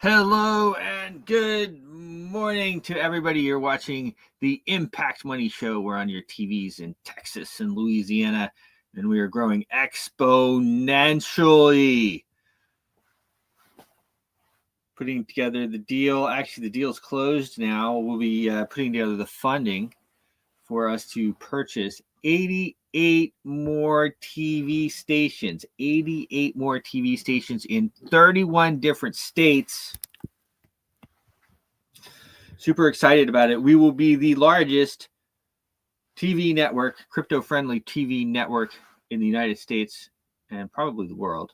Hello and good morning to everybody. You're watching the Impact Money Show. We're on your TVs in Texas and Louisiana, and we are growing exponentially. Putting together the deal. Actually, the deal's closed now. We'll be putting together the funding for us to purchase 88 more TV stations. 88 more TV stations in 31 different states. Super excited about it. We will be the largest TV network, crypto-friendly TV network in the United States and probably the world.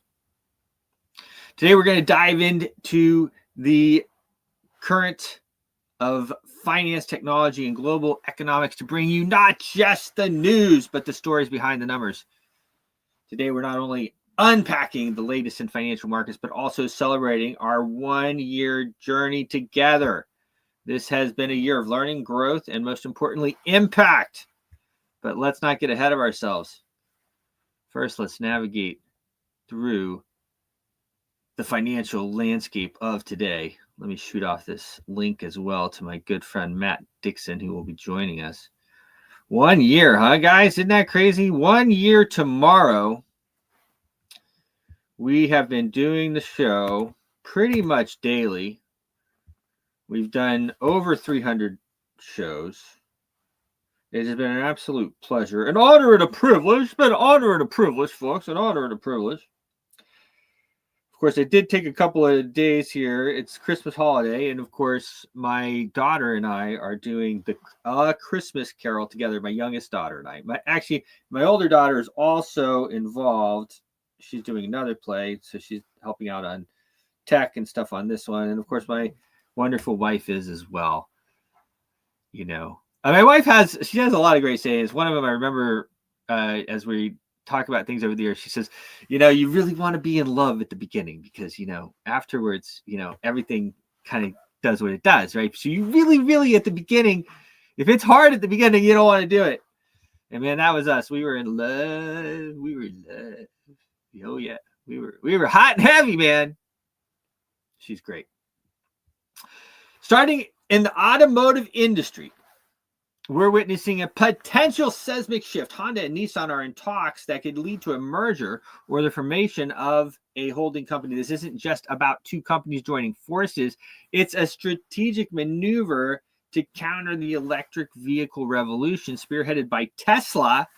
Today, we're going to dive into the current of finance, technology, and global economics to bring you not just the news, but the stories behind the numbers. Today, we're not only unpacking the latest in financial markets, but also celebrating our one-year journey together. This has been a year of learning, growth, and most importantly, impact. But let's not get ahead of ourselves. First, let's navigate through the financial landscape of today. Let me shoot off this link as well to my good friend Matt Dixon, who will be joining us. 1 year, huh, guys? Isn't that crazy? 1 year tomorrow. We have been doing the show pretty much daily. We've done over 300 shows. It has been an absolute pleasure, an honor and a privilege. It's been an honor and a privilege, folks, an honor and a privilege. Of course, it did take a couple of days here. It's Christmas holiday, and of course, my daughter and I are doing the Christmas Carol together, my youngest daughter and I. My older daughter is also involved. She's doing another play, so she's helping out on tech and stuff on this one. And of course, my wonderful wife is as well. You know, my wife has a lot of great sayings. One of them I remember as we talk about things over the years. She says, you really want to be in love at the beginning because, afterwards, everything kind of does what it does, right? So you really, really at the beginning, if it's hard at the beginning, you don't want to do it. And man, that was us. We were in love. We were in love. Oh yeah, we were hot and heavy, man. She's great. Starting in the automotive industry, we're witnessing a potential seismic shift. Honda and Nissan are in talks that could lead to a merger or the formation of a holding company. This isn't just about two companies joining forces. It's a strategic maneuver to counter the electric vehicle revolution spearheaded by Tesla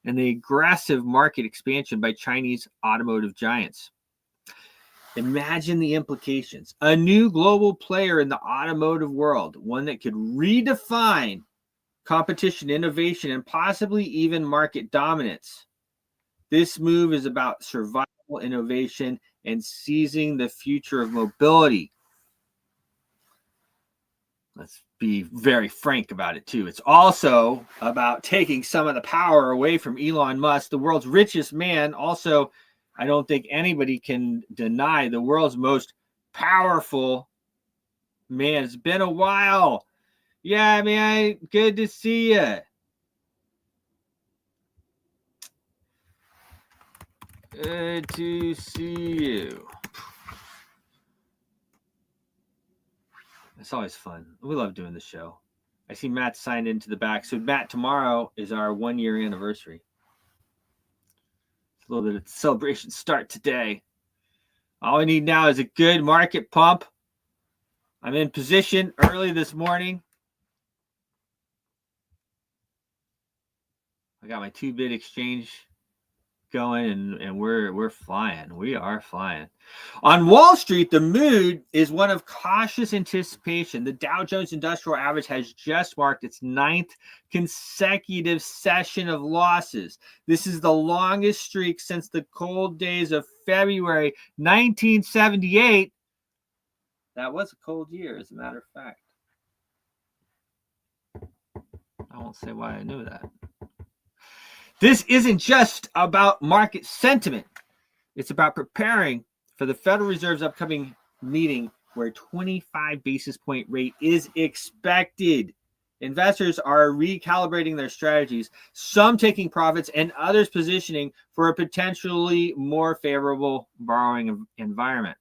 and the aggressive market expansion by Chinese automotive giants. Imagine the implications. A new global player in the automotive world, one that could redefine competition, innovation, and possibly even market dominance. This move is about survival, innovation, and seizing the future of mobility. Let's be very frank about it, too. It's also about taking some of the power away from Elon Musk, the world's richest man. Also, I don't think anybody can deny the world's most powerful man. It's been a while. Yeah, man, good to see you. Good to see you. It's always fun. We love doing the show. I see Matt signed into the back. So, Matt, tomorrow is our 1 year anniversary. It's a little bit of celebration start today. All we need now is a good market pump. I'm in position early this morning. I got my 2-bit exchange going and we're flying. We are flying. On Wall Street, the mood is one of cautious anticipation. The Dow Jones Industrial Average has just marked its 9th consecutive session of losses. This is the longest streak since the cold days of February 1978. That was a cold year, as a matter of fact. I won't say why I knew that. This isn't just about market sentiment. It's about preparing for the Federal Reserve's upcoming meeting where a 25 basis point rate is expected. Investors are recalibrating their strategies, some taking profits and others positioning for a potentially more favorable borrowing environment.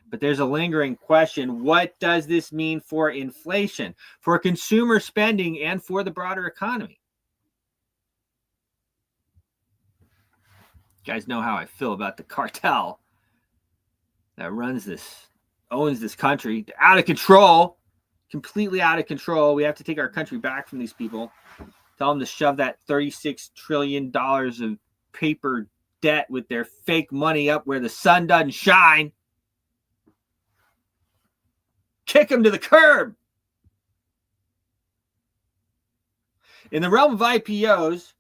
But there's a lingering question. What does this mean for inflation, for consumer spending, and for the broader economy? You guys know how I feel about the cartel that runs this, owns this country. They're out of control, completely out of control. We have to take our country back from these people. Tell them to shove that $36 trillion of paper debt with their fake money up where the sun doesn't shine. Kick them to the curb. In the realm of IPOs,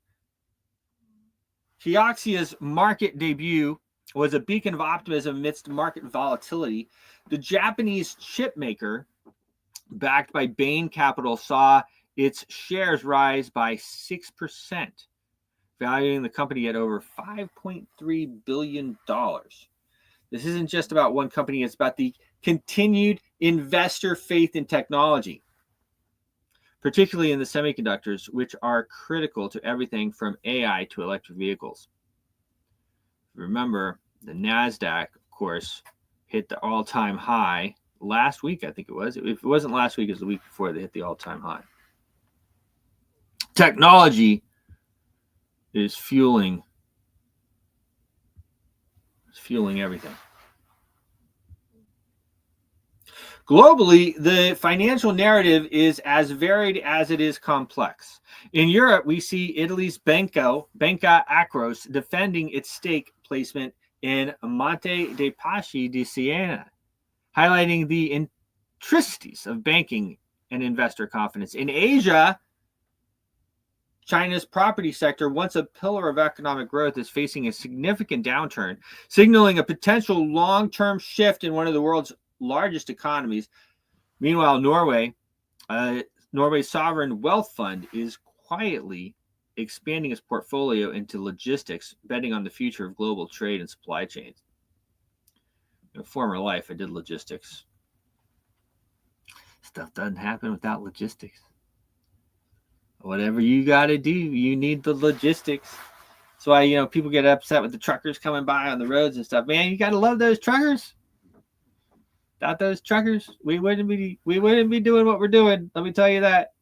Kioxia's market debut was a beacon of optimism amidst market volatility. The Japanese chip maker, backed by Bain Capital, saw its shares rise by 6%, valuing the company at over $5.3 billion. This isn't just about one company, it's about the continued investor faith in technology, particularly in the semiconductors, which are critical to everything from AI to electric vehicles. Remember, the NASDAQ, of course, hit the all-time high last week, I think it was. If it wasn't last week, it was the week before they hit the all-time high. Technology is fueling everything. Globally, the financial narrative is as varied as it is complex. In Europe, we see Italy's Banca Akros defending its stake placement in Monte dei Paschi di Siena, highlighting the intricacies of banking and investor confidence. In Asia, China's property sector, once a pillar of economic growth, is facing a significant downturn, signaling a potential long-term shift in one of the world's largest economies. Meanwhile, Norway's sovereign wealth fund is quietly expanding its portfolio into logistics, betting on the future of global trade and supply chains. In a former life, I did logistics. Stuff doesn't happen without logistics. Whatever you got to do, you need the logistics. That's why, people get upset with the truckers coming by on the roads and stuff. Man, you got to love those truckers. Without those truckers, we wouldn't be doing what we're doing. Let me tell you that.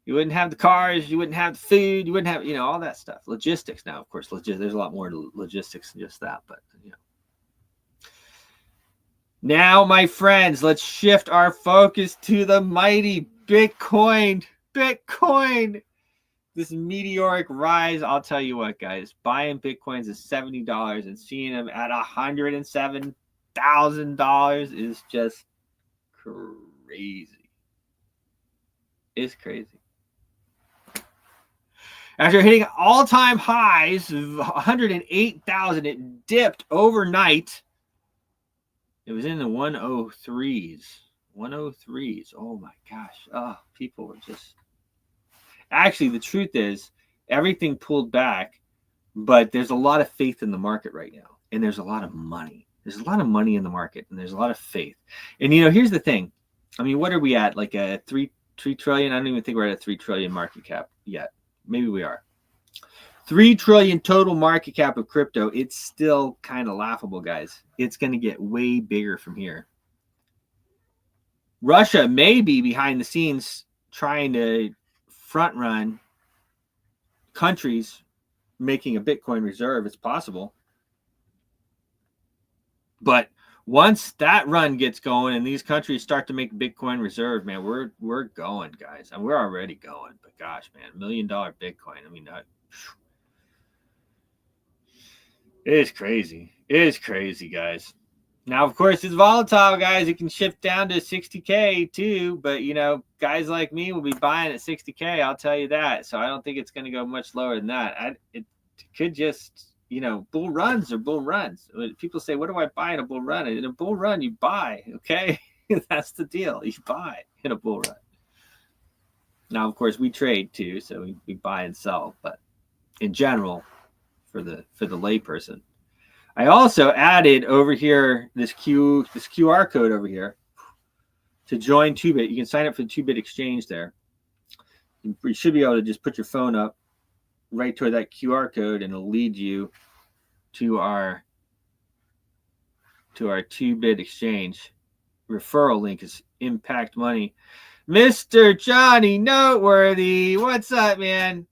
You wouldn't have the cars, you wouldn't have the food, you wouldn't have, all that stuff. Logistics now, of course, there's a lot more to logistics than just that, but Now, my friends, let's shift our focus to the mighty Bitcoin. This meteoric rise, I'll tell you what, guys, buying Bitcoins at $70 and seeing them at $107,000 is just crazy. It's crazy. After hitting all-time highs of 108,000, it dipped overnight. It was in the 103s. 103s. Oh my gosh. Oh, people were just... Actually, the truth is, everything pulled back, but there's a lot of faith in the market right now. And there's a lot of money. There's a lot of money in the market, and there's a lot of faith. And, here's the thing. I mean, what are we at? Like a 3 trillion? I don't even think we're at a 3 trillion market cap yet. Maybe we are. 3 trillion total market cap of crypto. It's still kind of laughable, guys. It's going to get way bigger from here. Russia may be behind the scenes trying to front run countries making a Bitcoin reserve. It's possible. But once that run gets going and these countries start to make Bitcoin reserve, man, we're going, guys. And we're already going. But gosh, man, $1 million Bitcoin. I mean, it is crazy. It is crazy, guys. Now, of course, it's volatile, guys. It can shift down to 60K too. But, guys like me will be buying at 60K. I'll tell you that. So I don't think it's going to go much lower than that. It could just... bull runs are bull runs. People say, what do I buy in a bull run? In a bull run, you buy, okay? That's the deal. You buy in a bull run. Now, of course, we trade too, so we buy and sell. But in general, for the layperson, I also added over here this QR code over here to join 2Bit. You can sign up for the 2Bit exchange there. You should be able to just put your phone up right toward that QR code, and it'll lead you to our to our 2-bit exchange. Referral link is Impact Money. Mr. Johnny Noteworthy, what's up, man?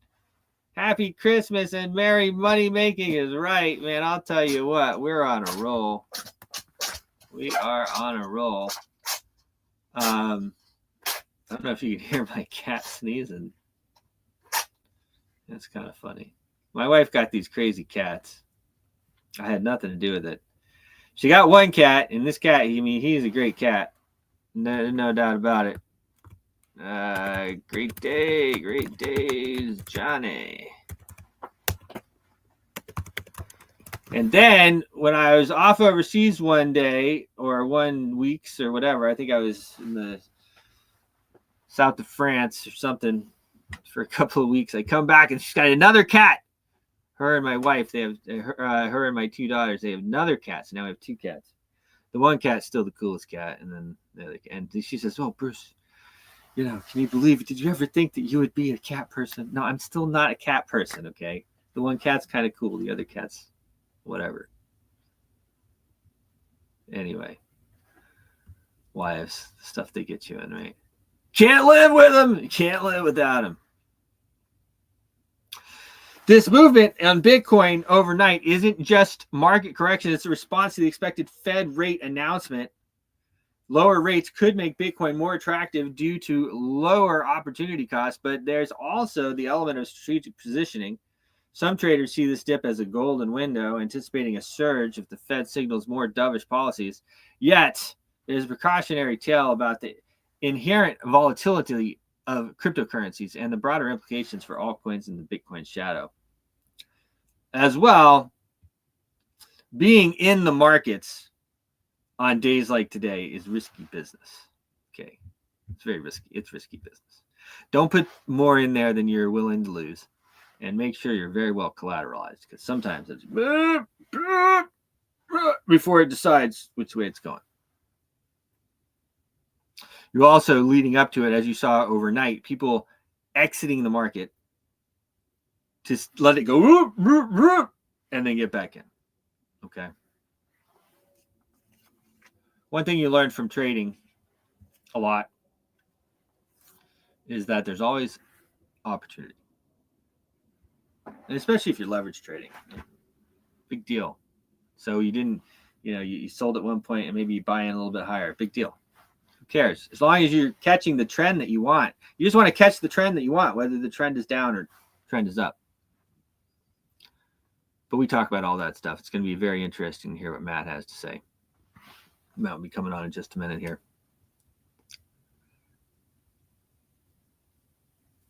Happy Christmas and merry money making is right, man. I'll tell you what, we're on a roll. We are on a roll. I don't know if you can hear my cat sneezing. That's kind of funny. My wife got these crazy cats. I had nothing to do with it. She got one cat, and this cat, he's a great cat. No doubt about it. Great days, Johnny. And then when I was off overseas one day or 1 week or whatever, I think I was in the south of France or something for a couple of weeks. I come back and she's got another cat. Her and my wife, they have her and my 2 daughters. They have another cat. So now we have 2 cats. The one cat's still the coolest cat, and then the other cat. And she says, "Oh, Bruce, can you believe it? Did you ever think that you would be a cat person?" No, I'm still not a cat person. Okay, the one cat's kind of cool. The other cat's whatever. Anyway, wives, stuff they get you in, right? Can't live with them. Can't live without them. This movement on Bitcoin overnight isn't just market correction. It's a response to the expected Fed rate announcement. Lower rates could make Bitcoin more attractive due to lower opportunity costs, but there's also the element of strategic positioning. Some traders see this dip as a golden window, anticipating a surge if the Fed signals more dovish policies. Yet, there's a precautionary tale about the inherent volatility of cryptocurrencies and the broader implications for altcoins in the Bitcoin shadow. As well, being in the markets on days like today is risky business. Okay, it's very risky. It's risky business. Don't put more in there than you're willing to lose. And make sure you're very well collateralized, because sometimes it's before it decides which way it's going. You're also leading up to it, as you saw overnight, people exiting the market to let it go and then get back in. Okay. One thing you learn from trading a lot is that there's always opportunity. And especially if you're leverage trading. Big deal. So you didn't, you sold at one point and maybe you buy in a little bit higher. Big deal. Who cares? As long as you're catching the trend that you want. You just want to catch the trend that you want, whether the trend is down or trend is up. But we talk about all that stuff. It's going to be very interesting to hear what Matt has to say. Matt will be coming on in just a minute here.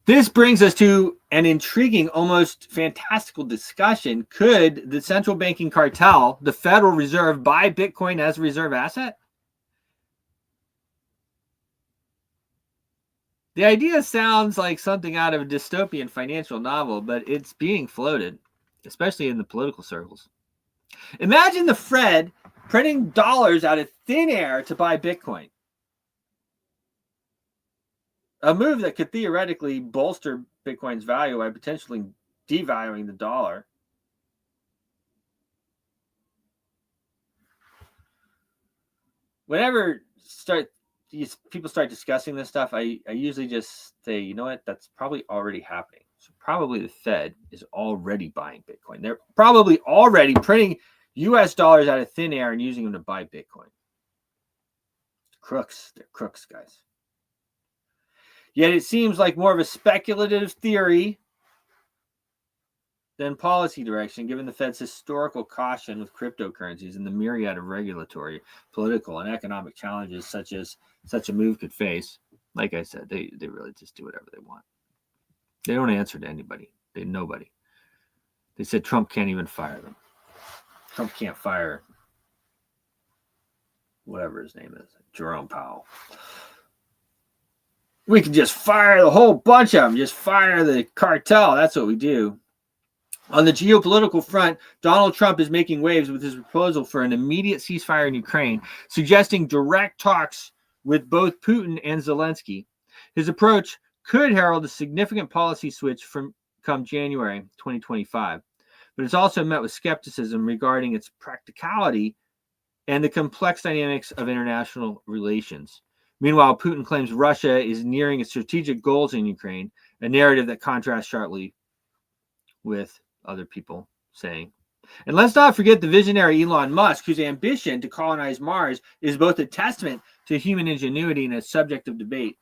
This brings us to an intriguing, almost fantastical discussion. Could the central banking cartel, the Federal Reserve, buy Bitcoin as a reserve asset? The idea sounds like something out of a dystopian financial novel, but it's being floated, especially in the political circles. Imagine the Fed printing dollars out of thin air to buy Bitcoin. A move that could theoretically bolster Bitcoin's value by potentially devaluing the dollar. Whenever people start discussing this stuff, I usually just say, you know what, that's probably already happening. So probably the Fed is already buying Bitcoin. They're probably already printing US dollars out of thin air and using them to buy Bitcoin. Crooks. They're crooks, guys. Yet it seems like more of a speculative theory than policy direction, given the Fed's historical caution with cryptocurrencies and the myriad of regulatory, political, and economic challenges such a move could face. Like I said, they really just do whatever they want. They don't answer to anybody. Nobody. They said Trump can't even fire them. Trump can't fire whatever his name is, Jerome Powell. We can just fire the whole bunch of them. Just fire the cartel. That's what we do. On the geopolitical front, Donald Trump is making waves with his proposal for an immediate ceasefire in Ukraine, suggesting direct talks with both Putin and Zelensky. His approach could herald a significant policy switch from come January 2025, but it's also met with skepticism regarding its practicality and the complex dynamics of international relations. Meanwhile, Putin claims Russia is nearing its strategic goals in Ukraine, a narrative that contrasts sharply with other people saying. And let's not forget the visionary Elon Musk, whose ambition to colonize Mars is both a testament to human ingenuity and a subject of debate.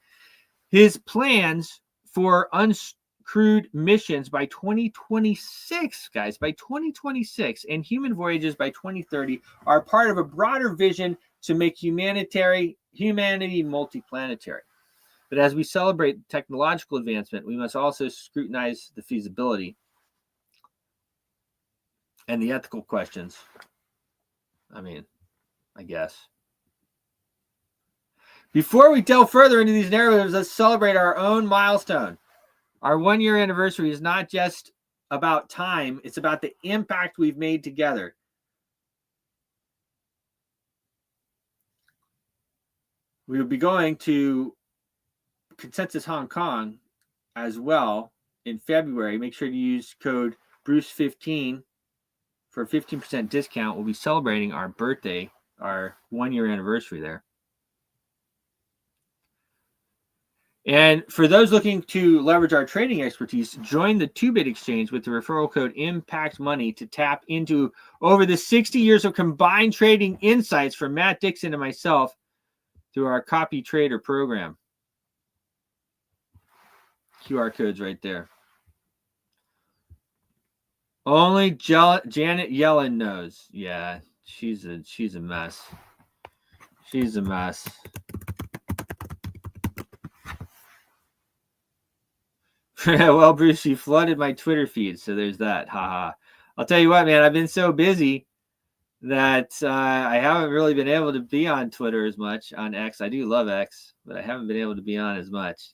His plans for uncrewed missions by 2026, guys, by 2026, and human voyages by 2030 are part of a broader vision to make humanity multiplanetary. But as we celebrate technological advancement, we must also scrutinize the feasibility and the ethical questions. I mean, I guess. Before we delve further into these narratives, let's celebrate our own milestone. Our 1-year anniversary is not just about time, it's about the impact we've made together. We will be going to Consensus Hong Kong as well in February. Make sure to use code Bruce15 for a 15% discount. We'll be celebrating our birthday, our 1-year anniversary there. And for those looking to leverage our trading expertise, join the 2-Bit Exchange with the referral code IMPACTMONEY to tap into over the 60 years of combined trading insights from Matt Dixon and myself through our Copy Trader program. QR code's right there. Only Janet Yellen knows. Yeah, she's a mess. She's a mess. Well, Bruce, you flooded my Twitter feed, so there's that. Haha. I'll tell you what, man, I've been so busy that I haven't really been able to be on Twitter as much, on X. I do love X, but I haven't been able to be on as much.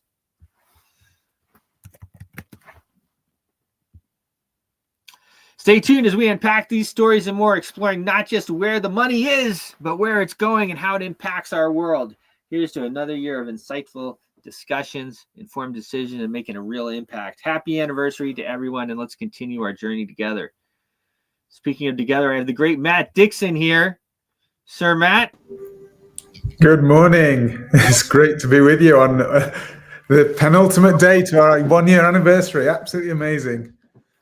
Stay tuned as we unpack these stories and more, exploring not just where the money is, but where it's going and how it impacts our world. Here's to another year of insightful discussions, informed decisions, and making a real impact. Happy anniversary to everyone, and let's continue our journey together. Speaking of together, I have the great Matt Dixon here. Sir Matt. Good morning. It's great to be with you on the penultimate day to our 1-year anniversary. Absolutely amazing.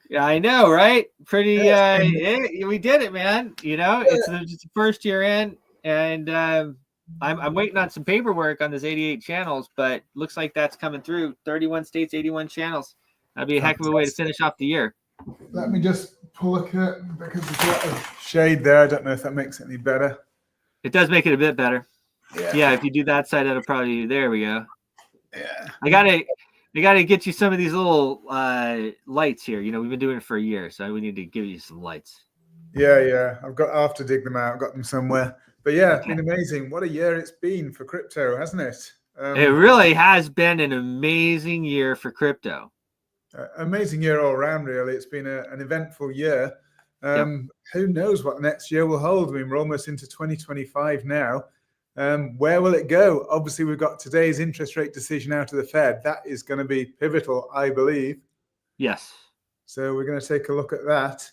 Yeah, I know, right? Pretty, we did it, man. You know, it's the first year in, and I'm waiting on some paperwork on this 88 channels, but looks like that's coming through. 31 states, 81 channels. That'd be a heck of a way to finish off the year. Let me just pull a curtain because there's a lot of shade there. I don't know if that makes it any better. It does make it a bit better. Yeah, if you do that side, that'll probably, there we go. Yeah. I gotta get you some of these little lights here. You know, we've been doing it for a year, so we need to give you some lights. Yeah. I'll have to dig them out. I've got them somewhere. But yeah, It's been amazing. What a year it's been for crypto, hasn't it? It really has been an amazing year for crypto. Amazing year all around, really. It's been an eventful year. Who knows what the next year will hold? I mean, we're almost into 2025 now. Where will it go? Obviously, we've got today's interest rate decision out of the Fed. That is going to be pivotal, I believe. Yes. So we're going to take a look at that.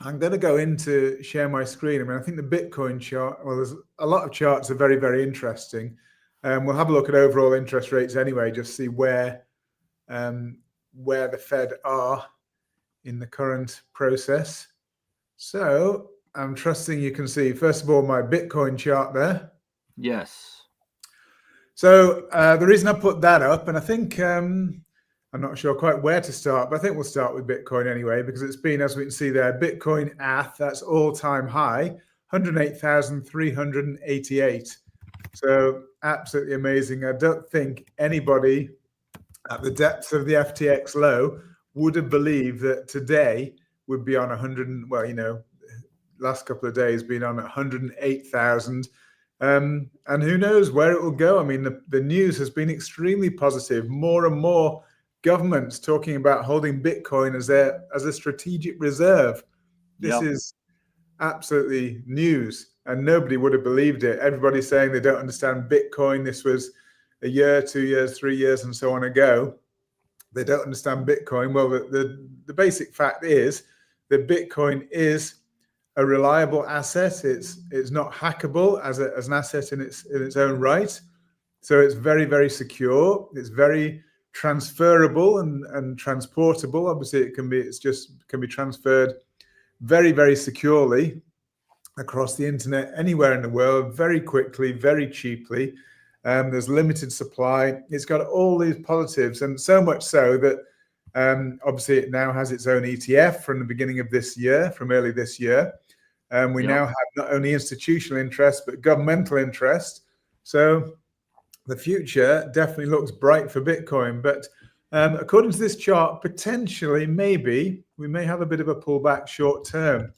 I'm going to go in to share my screen. I mean, I think the Bitcoin chart, well, there's a lot of charts are very, very interesting. We'll have a look at overall interest rates anyway, just see where the Fed are in the current process. So I'm trusting you can see, first of all, my Bitcoin chart there. Yes. So the reason I put that up, and I think I'm not sure quite where to start, but I think we'll start with Bitcoin anyway, because it's been, as we can see there, Bitcoin that's all-time high, 108,388. So absolutely amazing. I don't think anybody at the depths of the FTX low would have believed that today would be on 100, well, you know, last couple of days been on 108,000. And who knows where it will go. I mean, the news has been extremely positive. More and more governments talking about holding Bitcoin as a strategic reserve. This is absolutely news, and nobody would have believed it. Everybody's saying they don't understand Bitcoin. This was a year, 2 years, 3 years, and so on ago. They don't understand Bitcoin. Well, the basic fact is that Bitcoin is a reliable asset. It's not hackable as an asset in its own right. So it's very, very secure. It's very transferable and transportable. Obviously, it can be transferred very, very securely across the internet anywhere in the world, very quickly, very cheaply. There's limited supply. It's got all these positives, and so much so that obviously it now has its own ETF from the beginning of this year, from early this year. We now have not only institutional interest, but governmental interest. So the future definitely looks bright for Bitcoin. But according to this chart, potentially, maybe, we may have a bit of a pullback short term.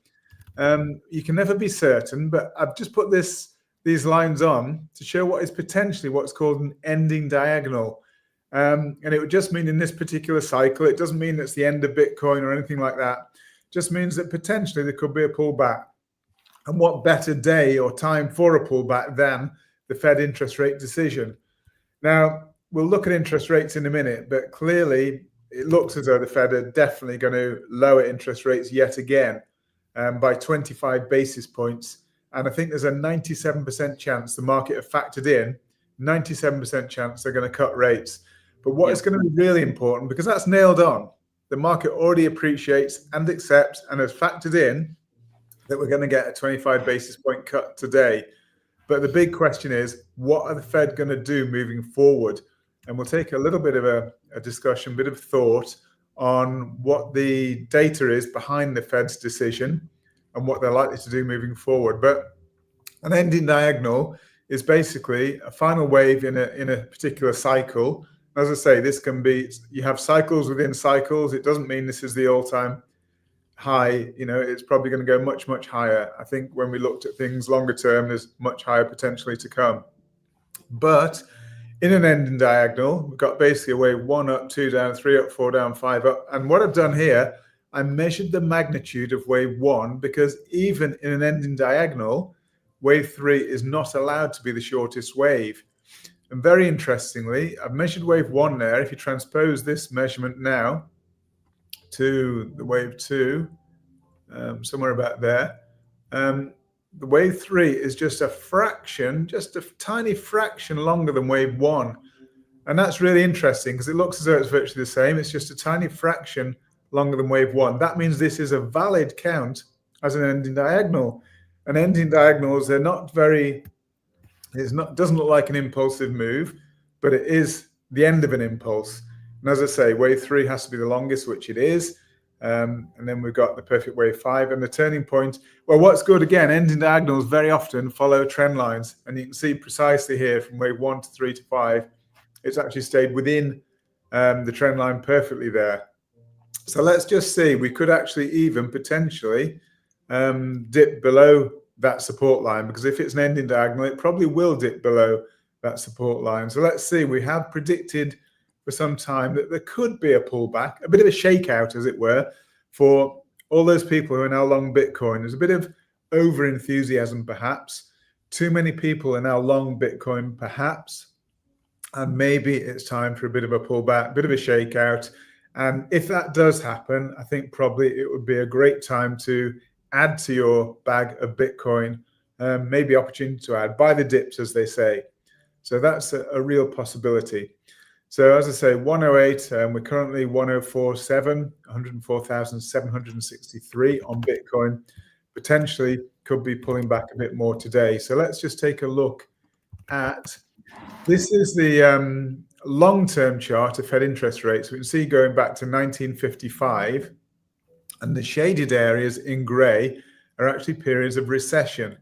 You can never be certain, but I've just put these lines on to show what is potentially what's called an ending diagonal. And it would just mean in this particular cycle, it doesn't mean it's the end of Bitcoin or anything like that. It just means that potentially there could be a pullback. And what better day or time for a pullback than the Fed interest rate decision? Now, we'll look at interest rates in a minute, but clearly it looks as though the Fed are definitely going to lower interest rates yet again by 25 basis points. And I think there's a 97% chance the market have factored in, 97% chance they're going to cut rates. But what is going to be really important, because that's nailed on, the market already appreciates and accepts and has factored in that we're going to get a 25 basis point cut today. But the big question is, what are the Fed going to do moving forward? And we'll take a little bit of a discussion, a bit of thought on what the data is behind the Fed's decision and what they're likely to do moving forward. But an ending diagonal is basically a final wave in a particular cycle. As I say, this can be, you have cycles within cycles. It doesn't mean this is the all-time high. It's probably going to go much, much higher. I think when we looked at things longer term, there's much higher potentially to come. But in an ending diagonal, we've got basically a wave 1 up, 2 down, 3 up, 4 down, 5 up. And what I've done here, I measured the magnitude of wave 1, because even in an ending diagonal, wave 3 is not allowed to be the shortest wave. And very interestingly, I've measured wave 1 there. If you transpose this measurement now to the wave 2, somewhere about there, the wave 3 is just a fraction, just a tiny fraction longer than wave 1. And that's really interesting because it looks as though it's virtually the same. It's just a tiny fraction longer than wave 1. That means this is a valid count as an ending diagonal. And ending diagonals, they're not very, doesn't look like an impulsive move, but it is the end of an impulse. And as I say, wave 3 has to be the longest, which it is. And then we've got the perfect wave 5 and the turning point. Well, what's good, again, ending diagonals very often follow trend lines. And you can see precisely here from wave 1 to 3 to 5, it's actually stayed within the trend line perfectly there. So let's just see, we could actually even potentially dip below that support line, because if it's an ending diagonal, it probably will dip below that support line. So let's see, we have predicted for some time that there could be a pullback, a bit of a shakeout, as it were, for all those people who are now long Bitcoin. There's a bit of over enthusiasm, perhaps. Too many people are now long Bitcoin, perhaps. And maybe it's time for a bit of a pullback, a bit of a shakeout. And if that does happen, I think probably it would be a great time to add to your bag of Bitcoin, maybe opportunity to add, buy the dips, as they say. So that's a real possibility. So as I say, 108, we're currently 104.7, 104,763 on Bitcoin. Potentially could be pulling back a bit more today. So let's just take a look at, this is the long-term chart of Fed interest rates. We can see going back to 1955, and the shaded areas in gray are actually periods of recession.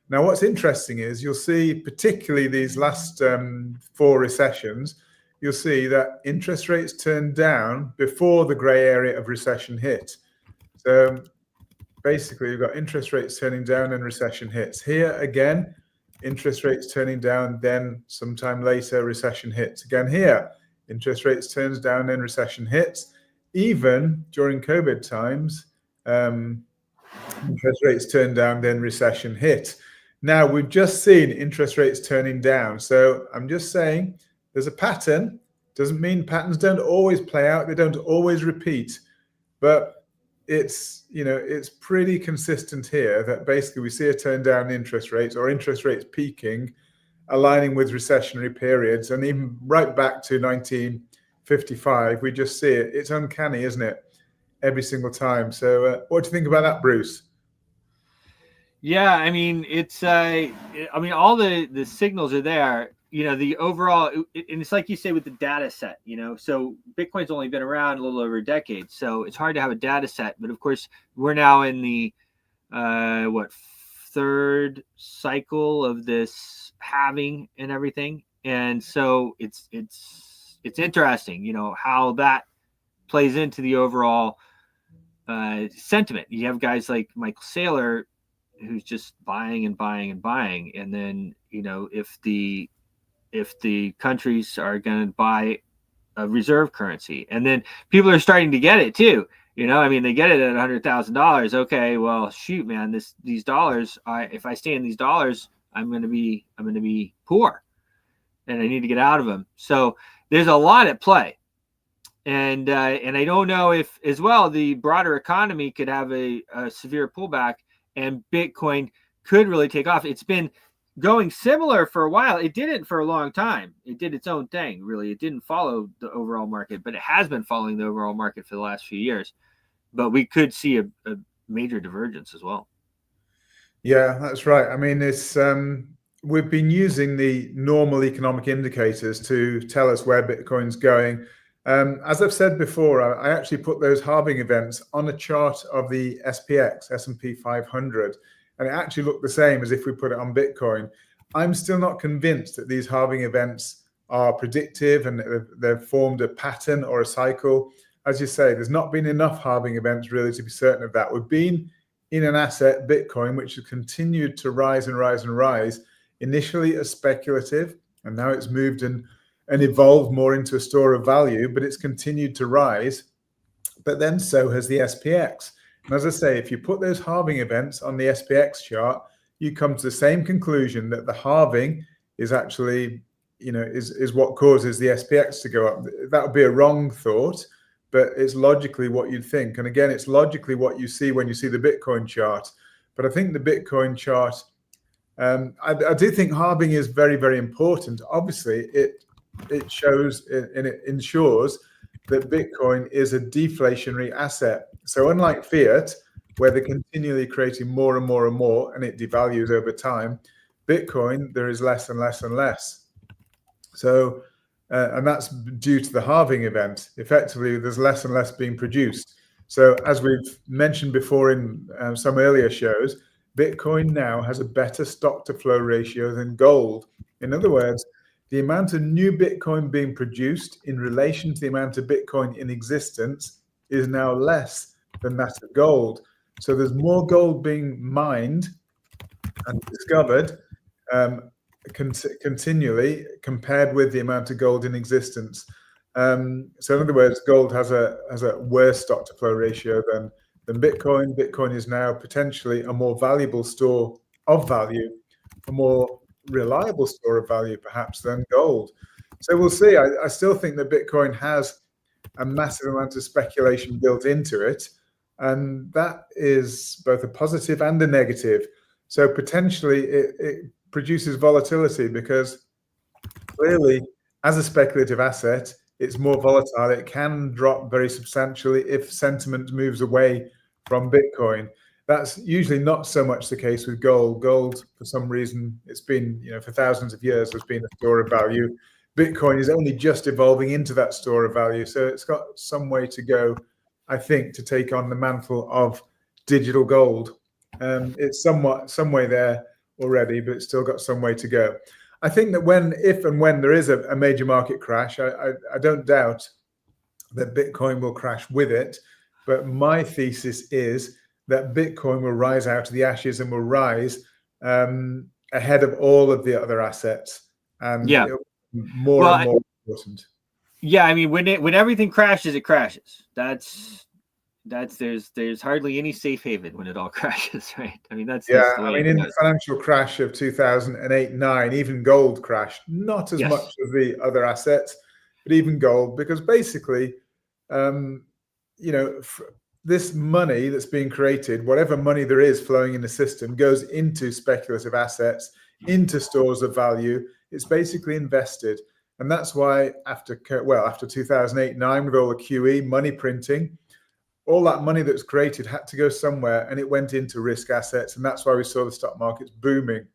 Now, what's interesting is you'll see, particularly these last 4 recessions, you'll see that interest rates turned down before the gray area of recession hit. So basically, you've got interest rates turning down and recession hits. Here again, interest rates turning down, then sometime later, recession hits. Again here, interest rates turns down, then recession hits. Even during COVID times, interest rates turned down, then recession hit. Now, we've just seen interest rates turning down. So I'm just saying, there's a pattern. Doesn't mean patterns don't always play out. They don't always repeat. But it's pretty consistent here that basically we see a turn down in interest rates, or interest rates peaking, aligning with recessionary periods, and even right back to 1955, we just see it. It's uncanny, isn't it? Every single time. So, what do you think about that, Bruce? Yeah, I mean, it's all the signals are there. The overall, and it's like you say with the data set. So Bitcoin's only been around a little over a decade, so it's hard to have a data set. But of course, we're now in the third cycle of this halving and everything, and so it's interesting, how that plays into the overall sentiment. You have guys like Michael Saylor, who's just buying and buying and buying, and then if the countries are going to buy a reserve currency, and then people are starting to get it too. They get it at $100,000. Okay, well, shoot, man, these dollars. If I stay in these dollars, I'm going to be poor, and I need to get out of them. So there's a lot at play, and I don't know if as well the broader economy could have a severe pullback, and Bitcoin could really take off. It's been going similar for a while. It didn't for a long time. It did its own thing, really. It didn't follow the overall market, but it has been following the overall market for the last few years. But we could see a major divergence as well. Yeah, that's right. I mean, it's we've been using the normal economic indicators to tell us where Bitcoin's going. As I've said before, I actually put those halving events on a chart of the SPX, S&P 500, and it actually looked the same as if we put it on Bitcoin. I'm still not convinced that these halving events are predictive and they've formed a pattern or a cycle. As you say, there's not been enough halving events really to be certain of that. We've been in an asset, Bitcoin, which has continued to rise and rise and rise, initially as speculative, and now it's moved and evolved more into a store of value, but it's continued to rise. But then so has the SPX. And as I say, if you put those halving events on the SPX chart, you come to the same conclusion that the halving is actually, is what causes the SPX to go up. That would be a wrong thought, but it's logically what you'd think. And again, it's logically what you see when you see the Bitcoin chart. But I think the Bitcoin chart, I do think halving is very, very important. Obviously, it shows and it ensures that Bitcoin is a deflationary asset. So unlike fiat, where they're continually creating more and more and more, and it devalues over time, Bitcoin, there is less and less and less. So, and that's due to the halving event. Effectively, there's less and less being produced. So as we've mentioned before in some earlier shows, Bitcoin now has a better stock to flow ratio than gold. In other words, the amount of new Bitcoin being produced in relation to the amount of Bitcoin in existence is now less than that of gold. So there's more gold being mined and discovered continually compared with the amount of gold in existence. So in other words, gold has a worse stock to flow ratio than Bitcoin. Bitcoin is now potentially a more valuable store of value, a more reliable store of value perhaps than gold. So we'll see. I still think that Bitcoin has a massive amount of speculation built into it, and that is both a positive and a negative. So potentially it produces volatility because clearly as a speculative asset, it's more volatile. It can drop very substantially if sentiment moves away from Bitcoin. That's usually not so much the case with gold. Gold, for some reason, it's been, for thousands of years, has been a store of value. Bitcoin is only just evolving into that store of value. So it's got some way to go, I think, to take on the mantle of digital gold. It's some way there already, but it's still got some way to go. I think that if and when there is a major market crash, I don't doubt that Bitcoin will crash with it. But my thesis is that Bitcoin will rise out of the ashes and will rise ahead of all of the other assets, and more and more important. Yeah, I mean, when everything crashes, it crashes. There's hardly any safe haven when it all crashes, right? I mean, that's the way in the financial crash of 2008-9, even gold crashed, not as much as the other assets, but even gold, because basically, this money that's being created, whatever money there is flowing in the system, goes into speculative assets, into stores of value. It's basically invested. And that's why after 2008-9, with all the QE money printing, all that money that's created had to go somewhere, and it went into risk assets. And that's why we saw the stock markets booming,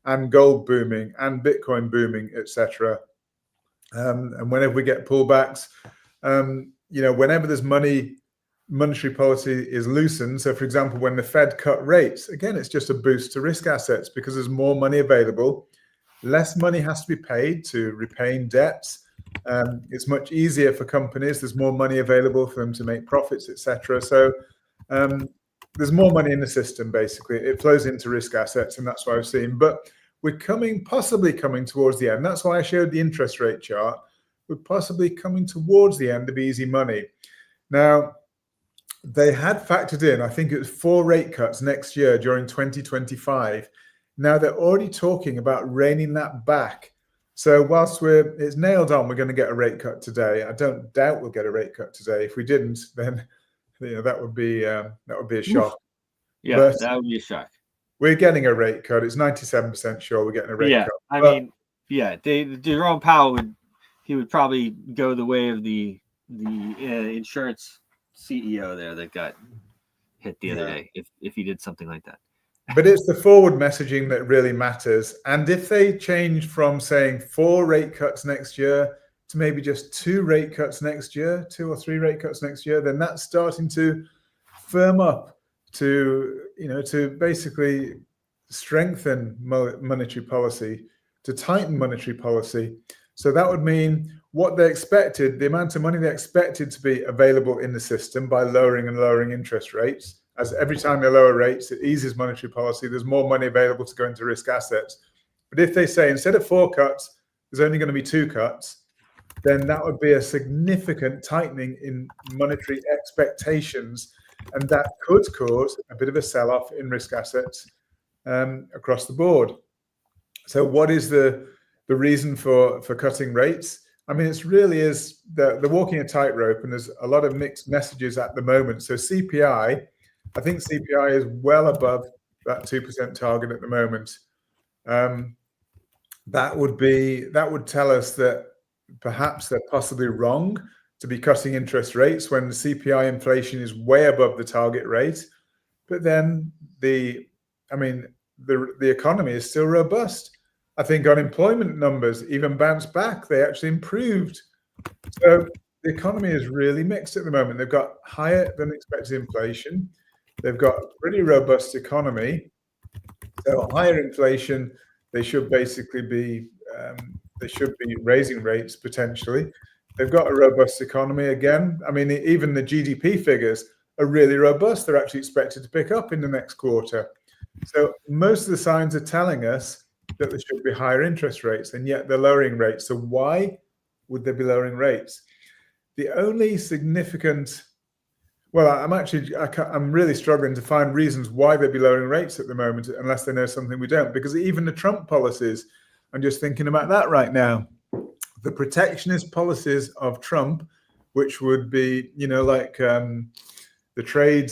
and gold booming, and Bitcoin booming, etc. And whenever we get pullbacks, whenever there's monetary policy is loosened. So, for example, when the Fed cut rates, again, it's just a boost to risk assets because there's more money available. Less money has to be paid to repaying debts. It's much easier for companies. There's more money available for them to make profits, etc. So there's more money in the system, basically. It flows into risk assets, and that's what I've seen. But we're possibly coming towards the end. That's why I showed the interest rate chart. We're possibly coming towards the end of easy money. Now, they had factored in, I think it was 4 rate cuts next year during 2025. Now they're already talking about reining that back. So whilst it's nailed on, we're going to get a rate cut today. I don't doubt we'll get a rate cut today. If we didn't, then that would be a shock. Yeah, but that would be a shock. We're getting a rate cut. It's 97% sure we're getting a rate cut. Jerome Powell would probably go the way of the insurance CEO there that got hit the other day if he did something like that. But it's the forward messaging that really matters. And if they change from saying 4 rate cuts next year to maybe just 2 rate cuts next year, 2 or 3 rate cuts next year, then that's starting to firm up to basically strengthen monetary policy, to tighten monetary policy. So that would mean what they expected, the amount of money they expected to be available in the system by lowering interest rates. As every time they lower rates, it eases monetary policy. There's more money available to go into risk assets. But if they say instead of 4 cuts, there's only going to be 2 cuts, then that would be a significant tightening in monetary expectations. And that could cause a bit of a sell-off in risk assets across the board. So what is the reason for cutting rates? I mean, it really is they're walking a tightrope, and there's a lot of mixed messages at the moment. So CPI, I think CPI is well above that 2% target at the moment. That would tell us that perhaps they're possibly wrong to be cutting interest rates when the CPI inflation is way above the target rate. But then the economy is still robust. I think unemployment numbers even bounced back. They actually improved. So the economy is really mixed at the moment. They've got higher than expected inflation. They've got a pretty robust economy. So higher inflation, they should basically be raising rates potentially. They've got a robust economy again. I mean, even the GDP figures are really robust. They're actually expected to pick up in the next quarter. So most of the signs are telling us that there should be higher interest rates, and yet they're lowering rates. So why would they be lowering rates? The only significant, I'm really struggling to find reasons why they'd be lowering rates at the moment, unless they know something we don't, because even the Trump policies, I'm just thinking about that right now. The protectionist policies of Trump, which would be, the trade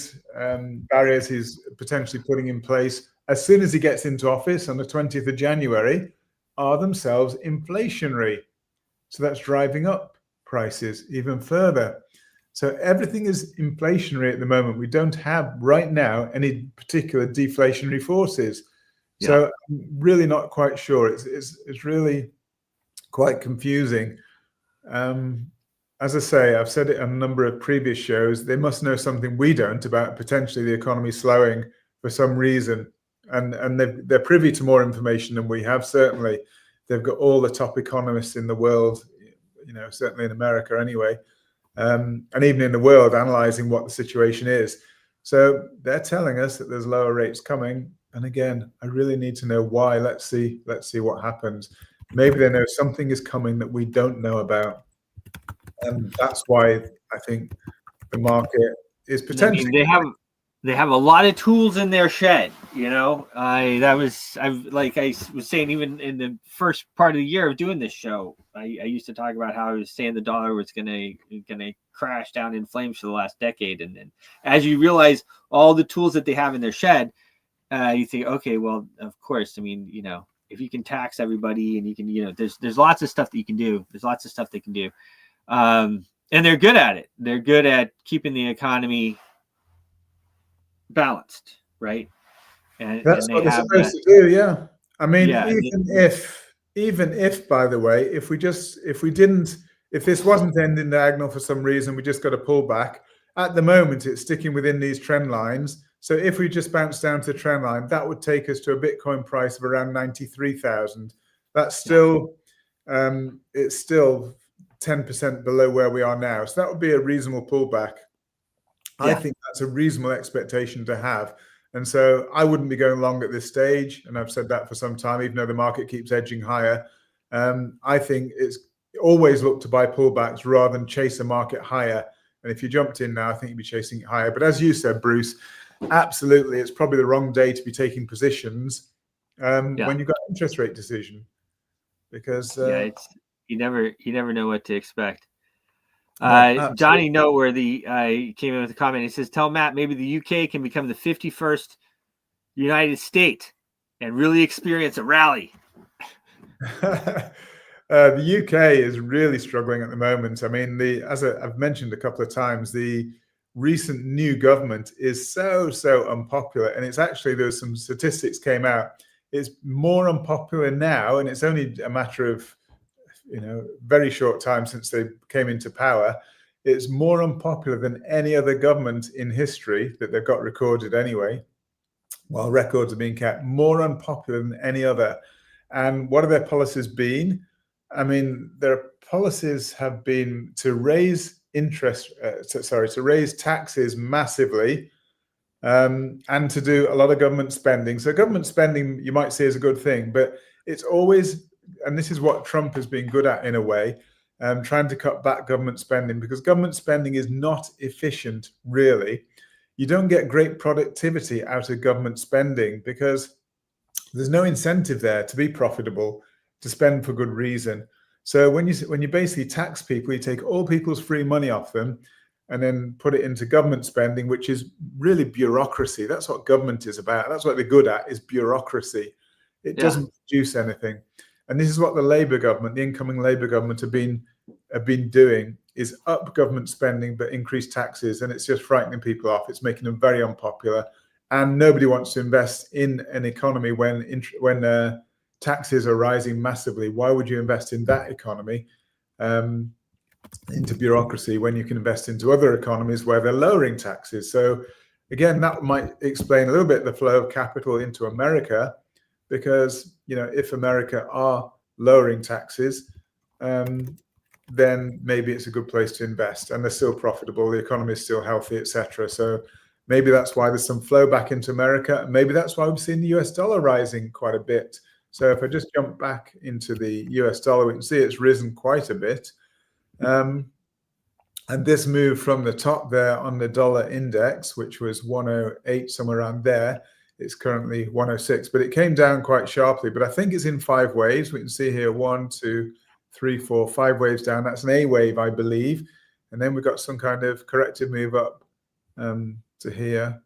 barriers he's potentially putting in place as soon as he gets into office on the 20th of January, are themselves inflationary. So that's driving up prices even further. So everything is inflationary at the moment. We don't have right now any particular deflationary forces. Yeah. So I'm really not quite sure. It's really quite confusing. As I say, I've said it on a number of previous shows, they must know something we don't about potentially the economy slowing for some reason. And they're privy to more information than we have, certainly. They've got all the top economists in the world, certainly in America anyway, and even in the world analyzing what the situation is. So they're telling us that there's lower rates coming. And again, I really need to know why. Let's see what happens. Maybe they know something is coming that we don't know about. And that's why I think the market is potentially... they have a lot of tools in their shed. I was saying, even in the first part of the year of doing this show, I used to talk about how I was saying the dollar was gonna crash down in flames for the last decade, and then as you realize all the tools that they have in their shed, you think, okay, well, of course, I mean, if you can tax everybody and you can, there's lots of stuff that you can do. There's lots of stuff they can do, and they're good at it. They're good at keeping the economy balanced, right? And That's they what they're have supposed to do. Yeah. I mean, yeah, even if, by the way, if this wasn't ending diagonal for some reason, we just got to pull back. At the moment, it's sticking within these trend lines. So if we just bounce down to the trend line, that would take us to a Bitcoin price of around 93,000. That's still, it's still 10% below where we are now. So that would be a reasonable pullback. Yeah. I think that's a reasonable expectation to have. And so I wouldn't be going long at this stage. And I've said that for some time, even though the market keeps edging higher. I think it's always look to buy pullbacks rather than chase a market higher. And if you jumped in now, I think you'd be chasing it higher. But as you said, Bruce, absolutely, it's probably the wrong day to be taking positions when you've got an interest rate decision. Because you never know what to expect. Johnny Noteworthy came in with a comment. He says, "Tell Matt maybe the UK can become the 51st United States and really experience a rally." The UK is really struggling at the moment. I mean, as I've mentioned a couple of times, the recent new government is so unpopular, and it's actually, there's some statistics came out. It's more unpopular now, and it's only a matter of very short time since they came into power. It's more unpopular than any other government in history that they've got recorded anyway, while records are being kept. More unpopular than any other. And what have their policies been? I mean, their policies have been to raise to raise taxes massively, and to do a lot of government spending. So government spending, you might say, is a good thing, but it's always, and this is what Trump has been good at in a way, trying to cut back government spending, because government spending is not efficient, really. You don't get great productivity out of government spending because there's no incentive there to be profitable, to spend for good reason. So when you basically tax people, you take all people's free money off them and then put it into government spending, which is really bureaucracy. That's what government is about. That's what they're good at, is bureaucracy. It doesn't produce anything. And this is what the Labour government, the incoming Labour government, have been doing, is up government spending but increase taxes, and it's just frightening people off. It's making them very unpopular, and nobody wants to invest in an economy when taxes are rising massively. Why would you invest in that economy, into bureaucracy, when you can invest into other economies where they're lowering taxes? So again, that might explain a little bit the flow of capital into America, because if America are lowering taxes, then maybe it's a good place to invest, and they're still profitable, the economy is still healthy, etc. So maybe that's why there's some flow back into America. Maybe that's why we've seen the US dollar rising quite a bit. So if I just jump back into the US dollar, we can see it's risen quite a bit. And this move from the top there on the dollar index, which was 108, somewhere around there, it's currently 106, but it came down quite sharply. But I think it's in 5 waves. We can see here 1, 2, 3, 4, 5 waves down. That's an A wave, I believe. And then we've got some kind of corrective move up to here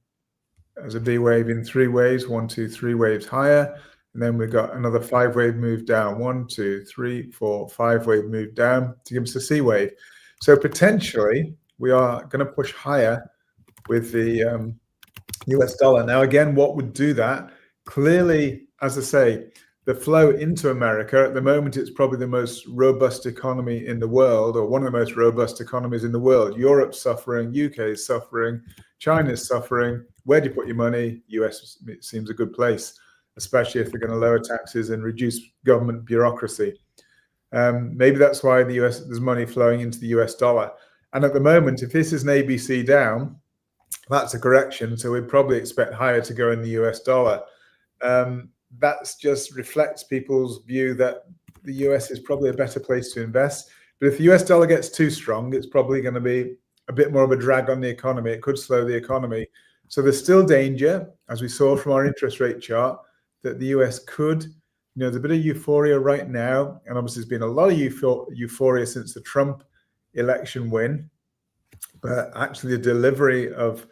as a B wave in 3 waves, 1, 2, 3 waves higher. And then we've got another 5 wave move down, 1, 2, 3, 4, 5 wave move down to give us a C wave. So potentially we are going to push higher with the US dollar. Now, again, what would do that? Clearly, as I say, the flow into America, at the moment, it's probably the most robust economy in the world, or one of the most robust economies in the world. Europe's suffering, UK is suffering, China's suffering. Where do you put your money? US seems a good place, especially if they're going to lower taxes and reduce government bureaucracy. Maybe that's why there's money flowing into the US dollar. And at the moment, if this is an ABC down, that's a correction. So we'd probably expect higher to go in the US dollar. That just reflects people's view that the US is probably a better place to invest. But if the US dollar gets too strong, it's probably going to be a bit more of a drag on the economy. It could slow the economy. So there's still danger, as we saw from our interest rate chart, that the US could, there's a bit of euphoria right now, and obviously there's been a lot of euphoria since the Trump election win, but actually the delivery of,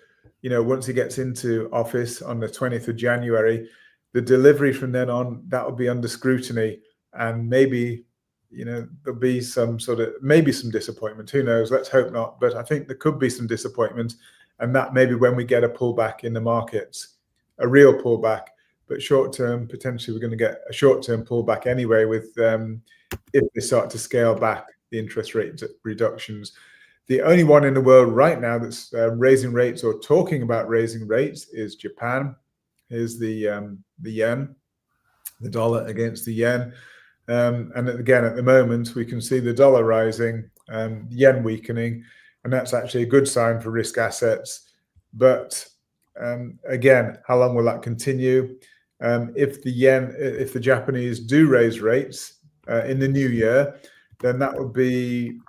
once he gets into office on the 20th of January, the delivery from then on, that will be under scrutiny, and maybe, there'll be some disappointment. Who knows? Let's hope not. But I think there could be some disappointment, and that maybe when we get a pullback in the markets, a real pullback. But short term, potentially we're going to get a short-term pullback anyway with if they start to scale back the interest rate reductions. The only one in the world right now that's raising rates or talking about raising rates is Japan. Here's the yen, the dollar against the yen. And again, at the moment, we can see the dollar rising, yen weakening, and that's actually a good sign for risk assets. But again, how long will that continue? If the Japanese do raise rates in the new year, then that would be,